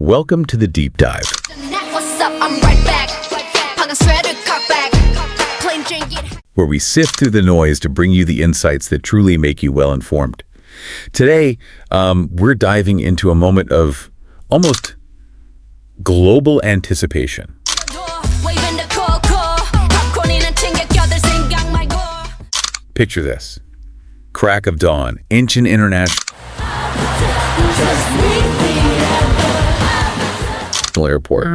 Welcome to the Deep Dive, where we sift through the noise to bring you the insights that truly make you well-informed. Today, we're diving into a moment of almost global anticipation. Picture this. Crack of dawn, Incheon International Airport.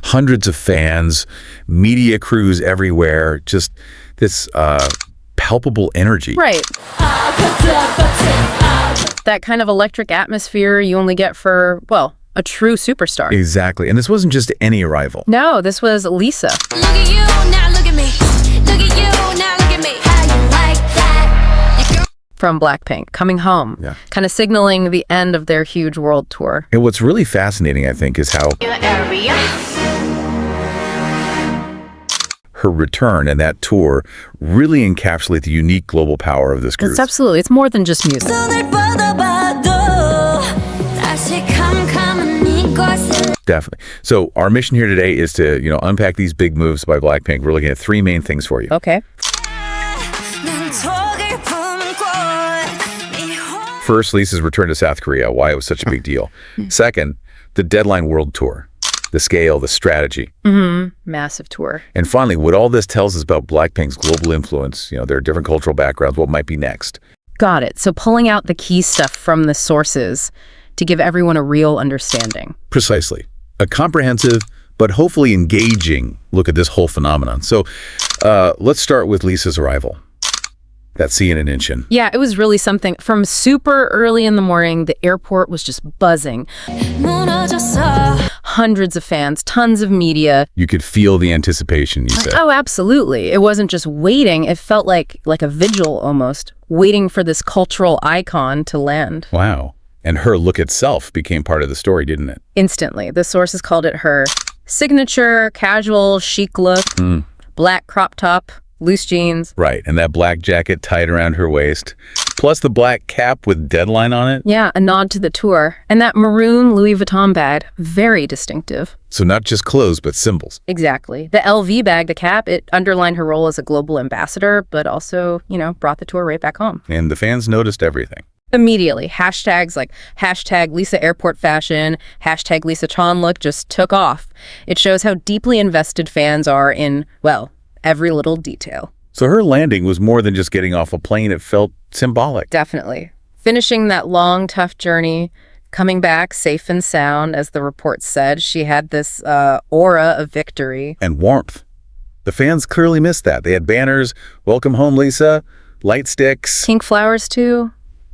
Hundreds of fans, media crews everywhere, just this palpable energy. Right. That kind of electric atmosphere you only get for, well, a true superstar. Exactly. And this wasn't just any arrival. No, this was Lisa. Look at you, now look at me. Look at you, now look at me. How you like that? Your girl From BLACKPINK, coming home. Yeah. Kind of signaling the end of their huge world tour. And what's really fascinating, I think, is how area. her return and that tour really encapsulate the unique global power of this cruise. It's absolutely, it's more than just music. Definitely. So our mission here today is to, unpack these big moves by BLACKPINK. We're looking at three main things for you. Okay. First, Lisa's return to South Korea, why it was such a big deal. Second, the Deadline World Tour, the scale, the strategy. Massive tour. And finally, what all this tells us about BLACKPINK's global influence, their different cultural backgrounds, what might be next. Got it. So pulling out the key stuff from the sources to give everyone a real understanding. Precisely. A comprehensive, but hopefully engaging look at this whole phenomenon. So let's start with Lisa's arrival. That scene in Incheon. Yeah, it was really something. From super early in the morning, the airport was just buzzing. Hundreds of fans, tons of media. You could feel the anticipation, you said. Oh, absolutely. It wasn't just waiting. It felt like a vigil almost, waiting for this cultural icon to land. Wow. And her look itself became part of the story, didn't it? Instantly. The sources called it her signature, casual, chic look, black crop top, loose jeans. Right. And that black jacket tied around her waist, plus the black cap with Deadline on it. Yeah, a nod to the tour. And that maroon Louis Vuitton bag, very distinctive. So not just clothes, but symbols. Exactly. The LV bag, the cap, it underlined her role as a global ambassador, but also, brought the tour right back home. And the fans noticed everything. Immediately, hashtags like hashtag Lisa Airport Fashion, hashtag Lisa Chon look just took off. It shows how deeply invested fans are in, well, every little detail. So her landing was more than just getting off a plane. It felt symbolic. Definitely. Finishing that long, tough journey, coming back safe and sound, as the report said. She had this aura of victory. And warmth. The fans clearly missed that. They had banners, welcome home, Lisa, light sticks. Pink flowers, too.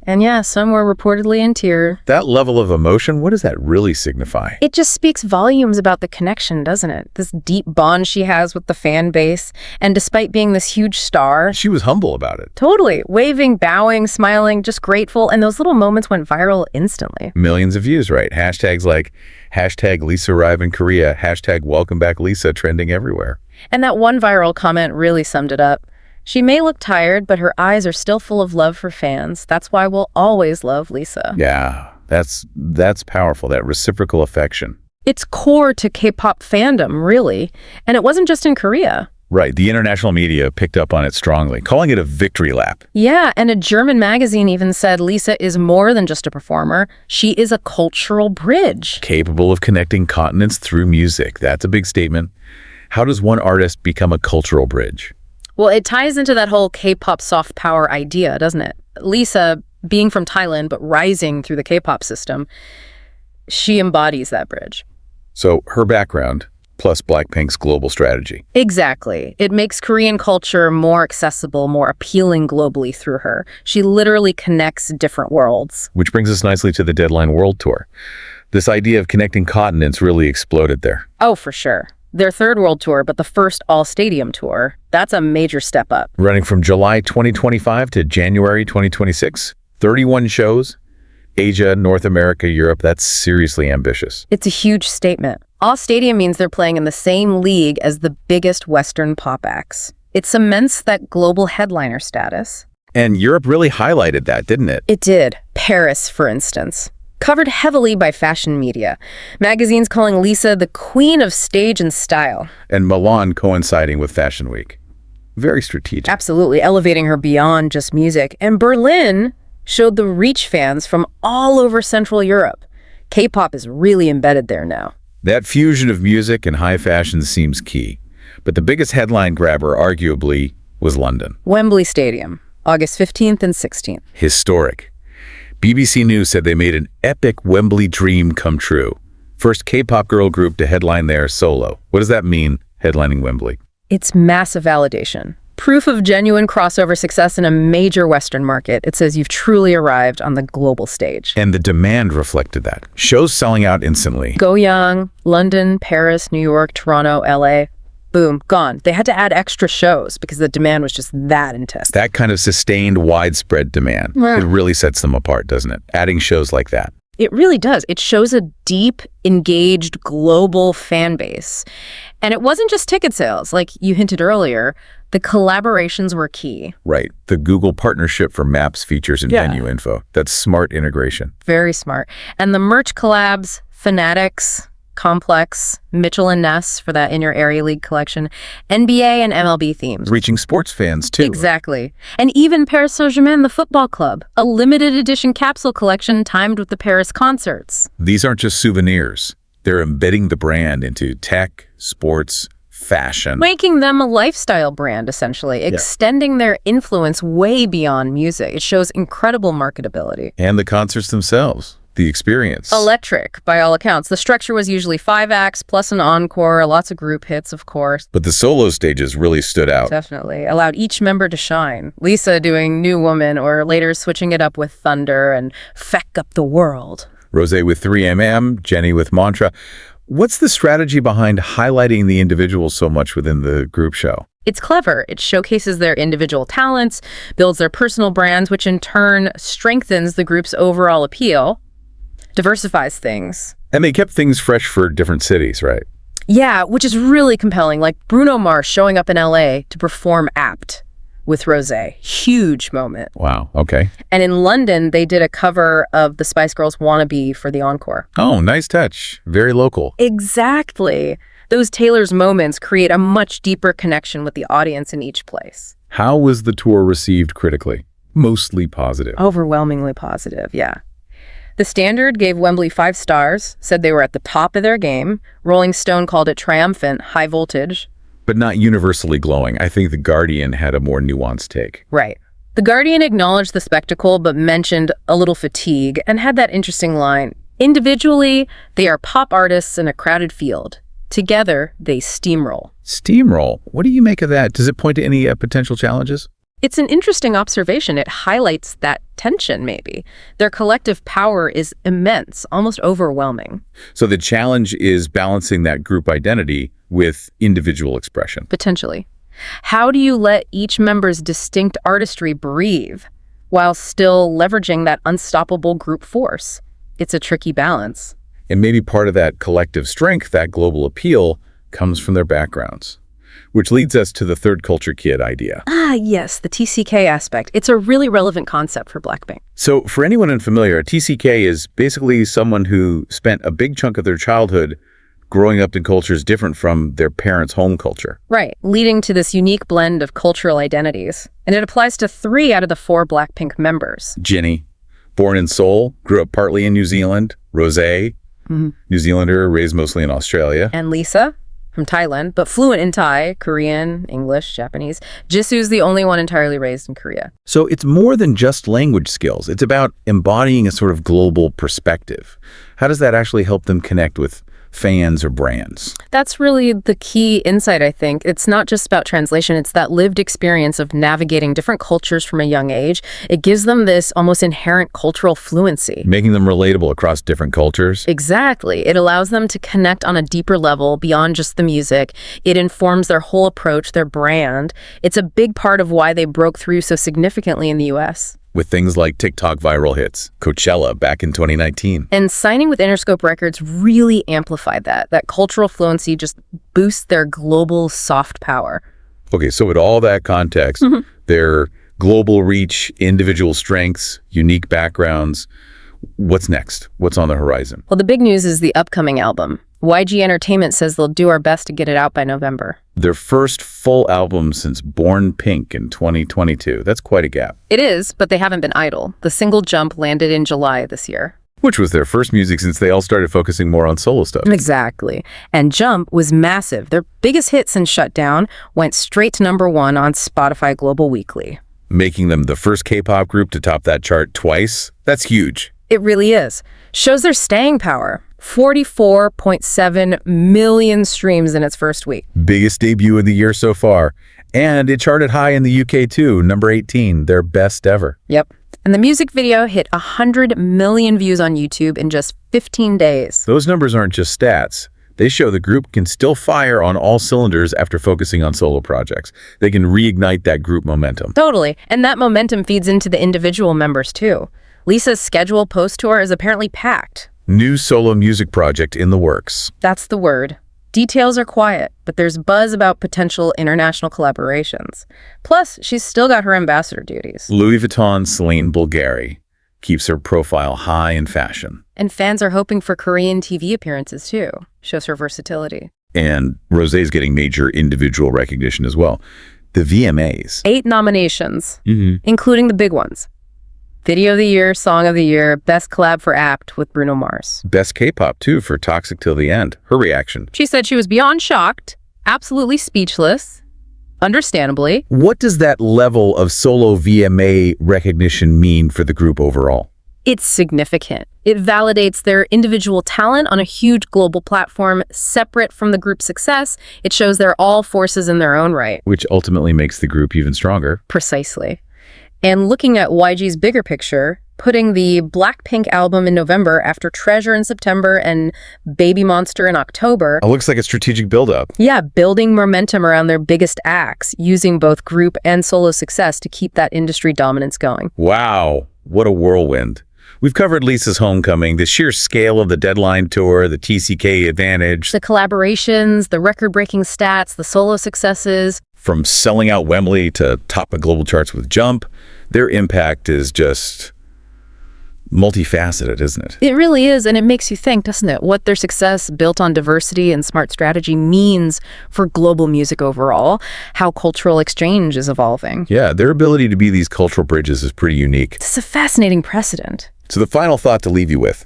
And yeah, some were reportedly in tears. That level of emotion, what does that really signify? It just speaks volumes about the connection, doesn't it? This deep bond she has with the fan base. And despite being this huge star... She was humble about it. Totally. Waving, bowing, smiling, just grateful. And those little moments went viral instantly. Millions of views, right? Hashtags like hashtag Lisa arrive in Korea, hashtag welcome back Lisa trending everywhere. And that one viral comment really summed it up. She may look tired, but her eyes are still full of love for fans. That's why we'll always love Lisa. Yeah, that's powerful, that reciprocal affection. It's core to K-pop fandom, really. And it wasn't just in Korea. Right, the international media picked up on it strongly, calling it a victory lap. Yeah, and a German magazine even said Lisa is more than just a performer. She is a cultural bridge. Capable of connecting continents through music. That's a big statement. How does one artist become a cultural bridge? Well, it ties into that whole K-pop soft power idea, doesn't it? Lisa, being from Thailand but rising through the K-pop system, she embodies that bridge. So her background, plus BLACKPINK's global strategy. Exactly. It makes Korean culture more accessible, more appealing globally through her. She literally connects different worlds. Which brings us nicely to the Deadline World Tour. This idea of connecting continents really exploded there. Oh, for sure. Their third world tour, but the first all-stadium tour. That's a major step up. Running from July 2025 to January 2026, 31 shows, Asia, North America, Europe. That's seriously ambitious. It's a huge statement. All-stadium means they're playing in the same league as the biggest Western pop acts. It cements that global headliner status. And Europe really highlighted that, didn't it? It did. Paris, for instance. Covered heavily by fashion media. Magazines calling Lisa the queen of stage and style. And Milan coinciding with Fashion Week. Very strategic. Absolutely, elevating her beyond just music. And Berlin showed the reach fans from all over Central Europe. K-pop is really embedded there now. That fusion of music and high fashion seems key. But the biggest headline grabber, arguably, was London. Wembley Stadium, August 15th and 16th. Historic. BBC News said they made an epic Wembley dream come true. First K-pop girl group to headline there solo. What does that mean, headlining Wembley? It's massive validation. Proof of genuine crossover success in a major Western market. It says you've truly arrived on the global stage. And the demand reflected that. Shows selling out instantly. Go Young, London, Paris, New York, Toronto, LA. Boom, gone. They had to add extra shows because the demand was just that intense. That kind of sustained, widespread demand. Yeah. It really sets them apart, doesn't it? Adding shows like that. It really does. It shows a deep, engaged, global fan base. And it wasn't just ticket sales. Like you hinted earlier, the collaborations were key. Right. The Google partnership for maps, features, and venue info. That's smart integration. Very smart. And the merch collabs, Fanatics, Complex, Mitchell and Ness for that In Your Area League collection, NBA and MLB themes. Reaching sports fans, too. Exactly. And even Paris Saint-Germain, the football club, a limited edition capsule collection timed with the Paris concerts. These aren't just souvenirs. They're embedding the brand into tech, sports, fashion. Making them a lifestyle brand, essentially, extending their influence way beyond music. It shows incredible marketability. And the concerts themselves. The experience. Electric, by all accounts. The structure was usually 5 acts, plus an encore, lots of group hits, of course. But the solo stages really stood out. Definitely. Allowed each member to shine. Lisa doing New Woman, or later switching it up with Thunder and Feck Up the World. Rosé with 3MM, Jenny with Mantra. What's the strategy behind highlighting the individuals so much within the group show? It's clever. It showcases their individual talents, builds their personal brands, which in turn strengthens the group's overall appeal, diversifies things. And they kept things fresh for different cities, right? Yeah, which is really compelling. Like Bruno Mars showing up in LA to perform Apt with Rosé. Huge moment. Wow, okay. And in London, they did a cover of the Spice Girls' Wannabe for the encore. Oh, nice touch. Very local. Exactly. Those Taylor's moments create a much deeper connection with the audience in each place. How was the tour received critically? Mostly positive. Overwhelmingly positive, yeah. The Standard gave Wembley 5 stars, said they were at the top of their game. Rolling Stone called it triumphant, high voltage. But not universally glowing. I think The Guardian had a more nuanced take. Right. The Guardian acknowledged the spectacle, but mentioned a little fatigue and had that interesting line. Individually, they are pop artists in a crowded field. Together, they steamroll. Steamroll? What do you make of that? Does it point to any potential challenges? It's an interesting observation. It highlights that tension, maybe. Their collective power is immense, almost overwhelming. So the challenge is balancing that group identity with individual expression. Potentially. How do you let each member's distinct artistry breathe while still leveraging that unstoppable group force? It's a tricky balance. And maybe part of that collective strength, that global appeal, comes from their backgrounds. Which leads us to the third culture kid idea. Ah, yes, the TCK aspect. It's a really relevant concept for BLACKPINK. So for anyone unfamiliar, a TCK is basically someone who spent a big chunk of their childhood growing up in cultures different from their parents' home culture. Right, leading to this unique blend of cultural identities. And it applies to 3 out of the 4 BLACKPINK members. Jenny, born in Seoul, grew up partly in New Zealand. Rosé, New Zealander, raised mostly in Australia. And Lisa, from Thailand, but fluent in Thai, Korean, English, Japanese. Jisoo's the only one entirely raised in Korea. So it's more than just language skills. It's about embodying a sort of global perspective. How does that actually help them connect with fans or brands? That's really the key insight, I think. It's not just about translation. It's that lived experience of navigating different cultures from a young age. It gives them this almost inherent cultural fluency. Making them relatable across different cultures. Exactly. It allows them to connect on a deeper level beyond just the music. It informs their whole approach, their brand. It's a big part of why they broke through so significantly in the US. With things like TikTok viral hits, Coachella back in 2019. And signing with Interscope Records really amplified that. That cultural fluency just boosts their global soft power. Okay, so with all that context, their global reach, individual strengths, unique backgrounds, What's next? What's on the horizon? Well, the big news is the upcoming album. YG Entertainment says they'll do our best to get it out by November. Their first full album since Born Pink in 2022. That's quite a gap. It is, but they haven't been idle. The single Jump landed in July this year. Which was their first music since they all started focusing more on solo stuff. Exactly. And Jump was massive. Their biggest hit since Shutdown went straight to #1 on Spotify Global Weekly. Making them the first K-pop group to top that chart twice. That's huge. It really is. Shows their staying power. 44.7 million streams in its first week. Biggest debut of the year so far. And it charted high in the UK too, number 18, their best ever. Yep. And the music video hit 100 million views on YouTube in just 15 days. Those numbers aren't just stats. They show the group can still fire on all cylinders after focusing on solo projects. They can reignite that group momentum. Totally. And that momentum feeds into the individual members too. Lisa's scheduled post-tour is apparently packed. New solo music project in the works. That's the word. Details are quiet, but there's buzz about potential international collaborations. Plus, she's still got her ambassador duties. Louis Vuitton Celine Bulgari keeps her profile high in fashion. And fans are hoping for Korean TV appearances too. Shows her versatility. And Rosé's getting major individual recognition as well. The VMAs. 8 nominations, including the big ones. Video of the Year, Song of the Year, Best Collab for Apt with Bruno Mars. Best K-pop, too, for Toxic Till the End. Her reaction. She said she was beyond shocked, absolutely speechless, understandably. What does that level of solo VMA recognition mean for the group overall? It's significant. It validates their individual talent on a huge global platform, separate from the group's success. It shows they're all forces in their own right. Which ultimately makes the group even stronger. Precisely. And looking at YG's bigger picture, putting the BLACKPINK album in November after Treasure in September and Baby Monster in October. It looks like a strategic buildup. Yeah, building momentum around their biggest acts, using both group and solo success to keep that industry dominance going. Wow, what a whirlwind. We've covered Lisa's homecoming, the sheer scale of the Deadline tour, the TCK advantage. The collaborations, the record-breaking stats, the solo successes. From selling out Wembley to top of global charts with Jump, their impact is just multifaceted, isn't it? It really is, and it makes you think, doesn't it, what their success built on diversity and smart strategy means for global music overall, how cultural exchange is evolving. Yeah, their ability to be these cultural bridges is pretty unique. It's a fascinating precedent. So the final thought to leave you with,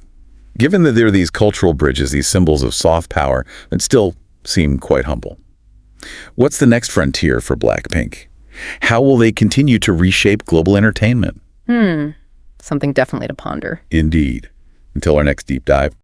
given that they're these cultural bridges, these symbols of soft power, that still seem quite humble, what's the next frontier for BLACKPINK? How will they continue to reshape global entertainment? Something definitely to ponder. Indeed. Until our next deep dive.